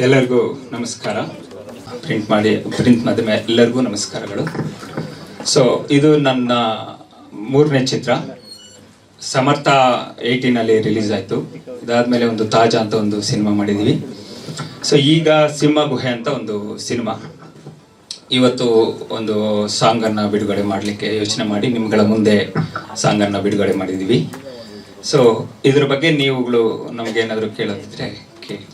ಎಲ್ಲರಿಗೂ ನಮಸ್ಕಾರ. ಪ್ರಿಂಟ್ ಮಾಧ್ಯಮ ಎಲ್ಲರಿಗೂ ನಮಸ್ಕಾರಗಳು. ಸೊ ಇದು ನನ್ನ 3ನೇ ಚಿತ್ರ. ಸಮರ್ಥ 18 ರಿಲೀಸ್ ಆಯಿತು. ಇದಾದಮೇಲೆ ಒಂದು ತಾಜಾ ಅಂತ ಒಂದು ಸಿನಿಮಾ ಮಾಡಿದ್ದೀವಿ. ಸೊ ಈಗ ಸಿಂಹ ಗುಹೆ ಅಂತ ಒಂದು ಸಿನಿಮಾ. ಇವತ್ತು ಒಂದು ಸಾಂಗನ್ನು ಬಿಡುಗಡೆ ಮಾಡಲಿಕ್ಕೆ ಯೋಚನೆ ಮಾಡಿ ನಿಮ್ಗಳ ಮುಂದೆ ಸಾಂಗನ್ನು ಬಿಡುಗಡೆ ಮಾಡಿದ್ದೀವಿ. ಸೊ ಇದ್ರ ಬಗ್ಗೆ ನೀವುಗಳು ನಮಗೇನಾದರೂ ಕೇಳೋದಿದ್ರೆ ಕೇಳಿ.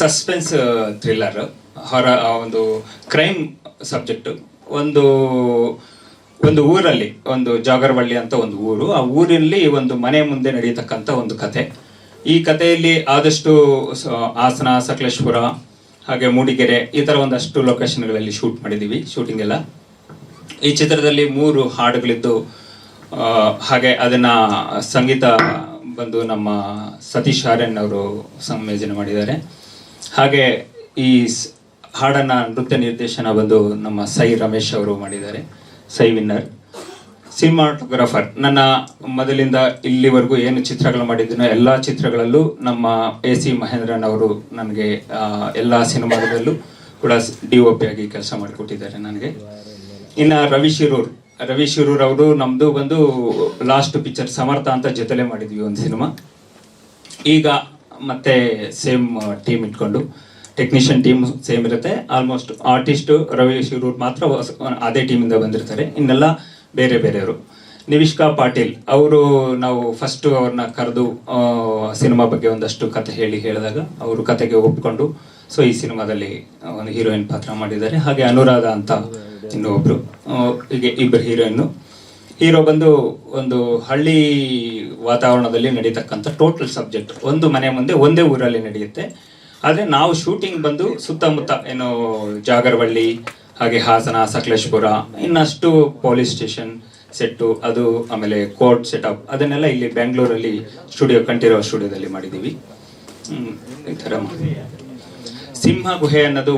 ಸಸ್ಪೆನ್ಸ್ ಥ್ರಿಲ್ಲರ್, ಒಂದು ಕ್ರೈಮ್ ಸಬ್ಜೆಕ್ಟ್. ಒಂದು ಊರಲ್ಲಿ, ಒಂದು ಜಾಗರವಳ್ಳಿ ಅಂತ ಒಂದು ಊರು, ಆ ಊರಲ್ಲಿ ಒಂದು ಮನೆ ಮುಂದೆ ನಡೆಯತಕ್ಕಂಥ ಒಂದು ಕತೆ. ಈ ಕಥೆಯಲ್ಲಿ ಆದಷ್ಟು ಹಾಸನ, ಸಕಲೇಶ್ಪುರ, ಹಾಗೆ ಮೂಡಿಗೆರೆ, ಈ ಥರ ಒಂದಷ್ಟು ಲೊಕೇಶನ್ಗಳಲ್ಲಿ ಶೂಟ್ ಮಾಡಿದ್ದೀವಿ. ಶೂಟಿಂಗ್ ಎಲ್ಲ ಈ ಚಿತ್ರದಲ್ಲಿ 3 ಹಾಡುಗಳಿದ್ದು, ಹಾಗೆ ಅದನ್ನ ಸಂಗೀತ ಬಂದು ನಮ್ಮ ಸತೀಶ್ ಆರ್ಯನ್ ಅವರು ಸಂಯೋಜನೆ ಮಾಡಿದ್ದಾರೆ. ಹಾಗೆ ಈ ಹಾಡನ್ನ ನೃತ್ಯ ನಿರ್ದೇಶನ ಬಂದು ನಮ್ಮ ಸೈ ರಮೇಶ್ ಅವರು ಮಾಡಿದ್ದಾರೆ, ಸೈ ವಿನ್ನರ್. ಸಿನಿಮಾಟೋಗ್ರಾಫರ್ ನನ್ನ ಮೊದಲಿಂದ ಇಲ್ಲಿವರೆಗೂ ಏನು ಚಿತ್ರಗಳು ಮಾಡಿದ್ದೀನೋ ಎಲ್ಲ ಚಿತ್ರಗಳಲ್ಲೂ ನಮ್ಮ AC ಮಹೇಂದ್ರನ್ ಅವರು ನನಗೆ ಎಲ್ಲ ಸಿನಿಮಾಗಳಲ್ಲೂ ಕೂಡ DOP ಆಗಿ ಕೆಲಸ ಮಾಡಿಕೊಟ್ಟಿದ್ದಾರೆ ನನಗೆ. ಇನ್ನು ರವಿ ಶಿರೂರ್ ಅವರು ನಮ್ದು ಬಂದು ಲಾಸ್ಟ್ ಪಿಕ್ಚರ್ ಸಮರ್ಥ ಅಂತ ಜೊತೆಲೆ ಮಾಡಿದ್ವಿ ಒಂದು ಸಿನಿಮಾ. ಈಗ ಮತ್ತೆ ಸೇಮ್ ಟೀಮ್ ಇಟ್ಕೊಂಡು, ಟೆಕ್ನಿಷಿಯನ್ ಟೀಮ್ ಸೇಮ್ ಇರುತ್ತೆ. ಆಲ್ಮೋಸ್ಟ್ ಆರ್ಟಿಸ್ಟ್ ರವಿ ಶಿರೂರ್ ಮಾತ್ರ ಅದೇ ಟೀಮಿಂದ ಬಂದಿರ್ತಾರೆ, ಇನ್ನೆಲ್ಲ ಬೇರೆ ಬೇರೆಯವರು. ನಿವಿಷ್ಕಾ ಪಾಟೀಲ್ ಅವರು, ನಾವು ಫಸ್ಟ್ ಅವ್ರನ್ನ ಕರೆದು ಸಿನಿಮಾ ಬಗ್ಗೆ ಒಂದಷ್ಟು ಕತೆ ಹೇಳಿದಾಗ ಅವರು ಕತೆಗೆ ಒಪ್ಕೊಂಡು ಸೊ ಈ ಸಿನಿಮಾದಲ್ಲಿ ಒಂದು ಹೀರೋಯಿನ್ ಪಾತ್ರ ಮಾಡಿದ್ದಾರೆ. ಹಾಗೆ ಅನುರಾಧ ಅಂತ ಇನ್ನೊಬ್ರು, ಹೀಗೆ 2 ಹೀರೋಯಿನ್ನು. ಹೀರೋ ಬಂದು ಒಂದು ಹಳ್ಳಿ ವಾತಾವರಣದಲ್ಲಿ ನಡೀತಕ್ಕಂಥ ಟೋಟಲ್ ಸಬ್ಜೆಕ್ಟ್. ಒಂದು ಮನೆ ಮುಂದೆ ಒಂದೇ ಊರಲ್ಲಿ ನಡೆಯುತ್ತೆ. ಆದರೆ ನಾವು ಶೂಟಿಂಗ್ ಬಂದು ಸುತ್ತಮುತ್ತ ಏನು ಜಾಗರವಳ್ಳಿ, ಹಾಗೆ ಹಾಸನ, ಸಕಲೇಶ್ಪುರ, ಇನ್ನಷ್ಟು ಪೊಲೀಸ್ ಸ್ಟೇಷನ್ ಸೆಟ್ಟು, ಅದು ಆಮೇಲೆ ಕೋರ್ಟ್ ಸೆಟಪ್, ಅದನ್ನೆಲ್ಲ ಇಲ್ಲಿ ಬೆಂಗಳೂರಲ್ಲಿ ಕಂಠೀರವ ಸ್ಟುಡಿಯೋದಲ್ಲಿ ಮಾಡಿದ್ದೀವಿ. ಈ ಥರ ಸಿಂಹ ಗುಹೆ ಅನ್ನೋದು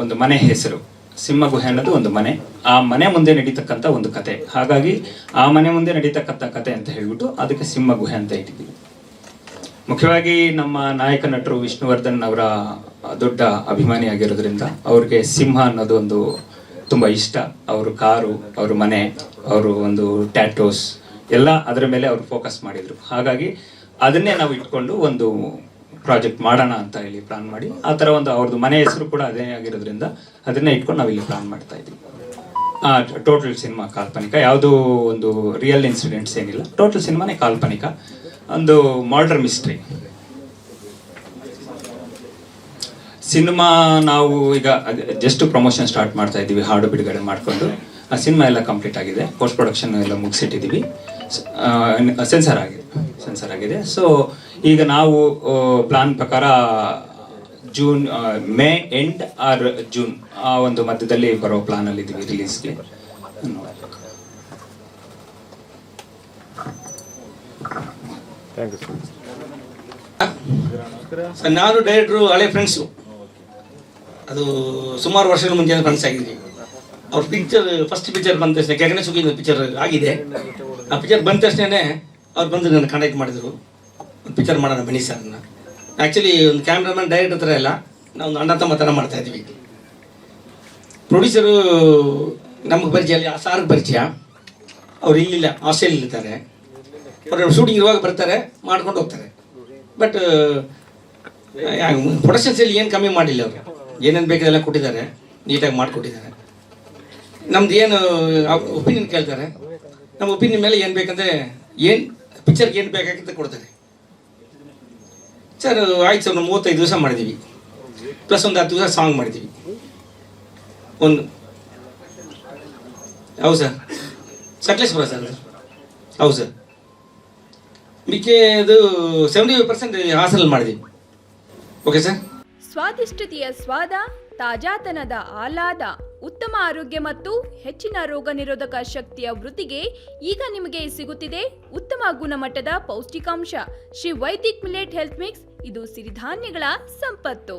ಒಂದು ಮನೆ ಹೆಸರು. ಸಿಂಹ ಗುಹೆ ಅನ್ನೋದು ಒಂದು ಮನೆ, ಆ ಮನೆ ಮುಂದೆ ನಡೀತಕ್ಕಂಥ ಒಂದು ಕತೆ. ಹಾಗಾಗಿ ಆ ಮನೆ ಮುಂದೆ ನಡೀತಕ್ಕಂಥ ಕತೆ ಅಂತ ಹೇಳ್ಬಿಟ್ಟು ಅದಕ್ಕೆ ಸಿಂಹ ಗುಹೆ ಅಂತ ಇಟ್ಟಿದ್ದೀವಿ. ಮುಖ್ಯವಾಗಿ ನಮ್ಮ ನಾಯಕ ನಟರು ವಿಷ್ಣುವರ್ಧನ್ ಅವರ ದೊಡ್ಡ ಅಭಿಮಾನಿ ಆಗಿರೋದ್ರಿಂದ ಅವ್ರಿಗೆ ಸಿಂಹ ಅನ್ನೋದು ಒಂದು ತುಂಬ ಇಷ್ಟ. ಅವರು ಕಾರು, ಅವ್ರ ಮನೆ, ಅವರು ಒಂದು ಟ್ಯಾಟೋಸ್ ಎಲ್ಲ ಅದರ ಮೇಲೆ ಅವರು ಫೋಕಸ್ ಮಾಡಿದರು. ಹಾಗಾಗಿ ಅದನ್ನೇ ನಾವು ಇಟ್ಕೊಂಡು ಒಂದು ಪ್ರಾಜೆಕ್ಟ್ ಮಾಡೋಣ ಅಂತ ಹೇಳಿ ಪ್ಲಾನ್ ಮಾಡಿ, ಆ ಥರ ಒಂದು ಅವ್ರದ್ದು ಮನೆ ಹೆಸರು ಕೂಡ ಅದೇ ಆಗಿರೋದ್ರಿಂದ ಅದನ್ನೇ ಇಟ್ಕೊಂಡು ನಾವಿಲ್ಲಿ ಪ್ಲಾನ್ ಮಾಡ್ತಾ ಇದ್ದೀವಿ. ಟೋಟಲ್ ಸಿನಿಮಾ ಕಾಲ್ಪನಿಕ, ಯಾವುದೂ ಒಂದು ರಿಯಲ್ ಇನ್ಸಿಡೆಂಟ್ಸ್ ಏನಿಲ್ಲ. ಟೋಟಲ್ ಸಿನಿಮಾನೇ ಕಾಲ್ಪನಿಕ, ಒಂದು ಮರ್ಡರ್ ಮಿಸ್ಟ್ರಿ ಸಿನಿಮಾ. ನಾವು ಈಗ ಜಸ್ಟ್ ಪ್ರಮೋಷನ್ ಸ್ಟಾರ್ಟ್ ಮಾಡ್ತಾ ಇದ್ದೀವಿ, ಹಾಡು ಬಿಡುಗಡೆ ಮಾಡಿಕೊಂಡು. ಆ ಸಿನಿಮಾ ಎಲ್ಲ ಕಂಪ್ಲೀಟ್ ಆಗಿದೆ, ಪೋಸ್ಟ್ ಪ್ರೊಡಕ್ಷನ್ ಎಲ್ಲ ಮುಗಿಸಿಟ್ಟಿದ್ದೀವಿ, ಸೆನ್ಸರ್ ಆಗಿದೆ. ಸೊ ಈಗ ನಾವು ಪ್ಲಾನ್ ಪ್ರಕಾರ ಮೇ ಎಂಡ್ ಆರ್ ಜೂನ್ ಆ ಒಂದು ಮಧ್ಯದಲ್ಲಿ ಬರೋ ಪ್ಲಾನಲ್ಲಿ ಇದ್ದೀವಿ ರಿಲೀಸ್ಗೆ. ನಾನು ಡೈರೆಕ್ಟ್ರು ಹಳೆ ಫ್ರೆಂಡ್ಸು, ಅದು ಸುಮಾರು ವರ್ಷಗಳ ಮುಂಚೆ ಫ್ರೆಂಡ್ಸ್ ಆಗಿದ್ವಿ. ಅವ್ರ ಪಿಕ್ಚರ್ ಫಸ್ಟ್ ಪಿಕ್ಚರ್ ಬಂದ ತಕ್ಷಣ, ಕೆಗನೆ ಸುಖಿನ ಪಿಕ್ಚರ್ ಆಗಿದೆ. ಆ ಪಿಕ್ಚರ್ ಬಂದ ತಕ್ಷಣವೇ ಅವ್ರು ಬಂದು ನನ್ನ ಕಾಂಟ್ಯಾಕ್ಟ್ ಮಾಡಿದರು, ಒಂದು ಪಿಕ್ಚರ್ ಮಾಡೋಣ ಬನ್ನಿ ಸರ್. ಆ್ಯಕ್ಚುಲಿ ಒಂದು ಕ್ಯಾಮ್ರಾಮನ್ ಡೈರೆಕ್ಟರ್ ಹತ್ರ ಎಲ್ಲ ನಾವು ಒಂದು ಅಣ್ಣ ತಮ್ಮ ಥರ ಮಾಡ್ತಾಯಿದ್ವಿ. ಪ್ರೊಡ್ಯೂಸರು ನಮಗೆ ಪರಿಚಯ, ಅಲ್ಲಿ ಆ ಸಾರ್ಗೆ ಪರಿಚಯ. ಅವ್ರು ಇಲ್ಲಿಲ್ಲ, ಆಸ್ಟ್ರೇಲಿಯಲ್ಲಿ ಇರ್ತಾರೆ. ಅವ್ರು ಶೂಟಿಂಗ್ ಇರುವಾಗ ಬರ್ತಾರೆ, ಮಾಡ್ಕೊಂಡು ಹೋಗ್ತಾರೆ. ಬಟ್ ಪ್ರೊಡಕ್ಷನ್ಸಲ್ಲಿ ಏನು ಕಮ್ಮಿ ಮಾಡಿಲ್ಲ. ಅವರು ಏನೇನು ಬೇಕದೆಲ್ಲ ಕೊಟ್ಟಿದ್ದಾರೆ, ನೀಟಾಗಿ ಮಾಡಿಕೊಟ್ಟಿದ್ದಾರೆ. ನಮ್ದು ಏನು ಒಪಿನಿಯನ್ ಕೇಳ್ತಾರೆ, ನಮ್ಮ ಒಪಿನಿಯನ್ ಮೇಲೆ ಏನು ಬೇಕಂದರೆ ಏನು ಪಿಕ್ಚರ್ಗೆ ಏನು ಬೇಕಾಗಿತ್ತು ಕೊಡ್ತಾರೆ. ಸರ್ ಆಯ್ತು ಸರ್, 35 ದಿವಸ ಮಾಡಿದ್ದೀವಿ, ಪ್ಲಸ್ ಒಂದು 10 ದಿವಸ ಸಾಂಗ್ ಮಾಡಿದ್ದೀವಿ. ಹೌದು ಸರ್, ಸಕಲೇಶ್ಪುರ ಸರ್. ಹೌದು ಸರ್, ಮಿಕ್ಕಿದು 75% ಹಾಸನಲ್ಲಿ ಮಾಡಿದ್ದೀವಿ. Okay sir. ಸ್ವಾದಿಷ್ಟತೆಯ ಸ್ವಾದ, ತಾಜಾತನದ ಆಹ್ಲಾದ, ಉತ್ತಮ ಆರೋಗ್ಯ ಮತ್ತು ಹೆಚ್ಚಿನ ರೋಗ ನಿರೋಧಕ ಶಕ್ತಿಯ ವೃದ್ಧಿಗೆ ಈಗ ನಿಮಗೆ ಸಿಗುತ್ತಿದೆ ಉತ್ತಮ ಗುಣಮಟ್ಟದ ಪೌಷ್ಟಿಕಾಂಶ. Shri Vaidik millet health mix, ಇದು ಸಿರಿಧಾನ್ಯಗಳ ಸಂಪತ್ತು.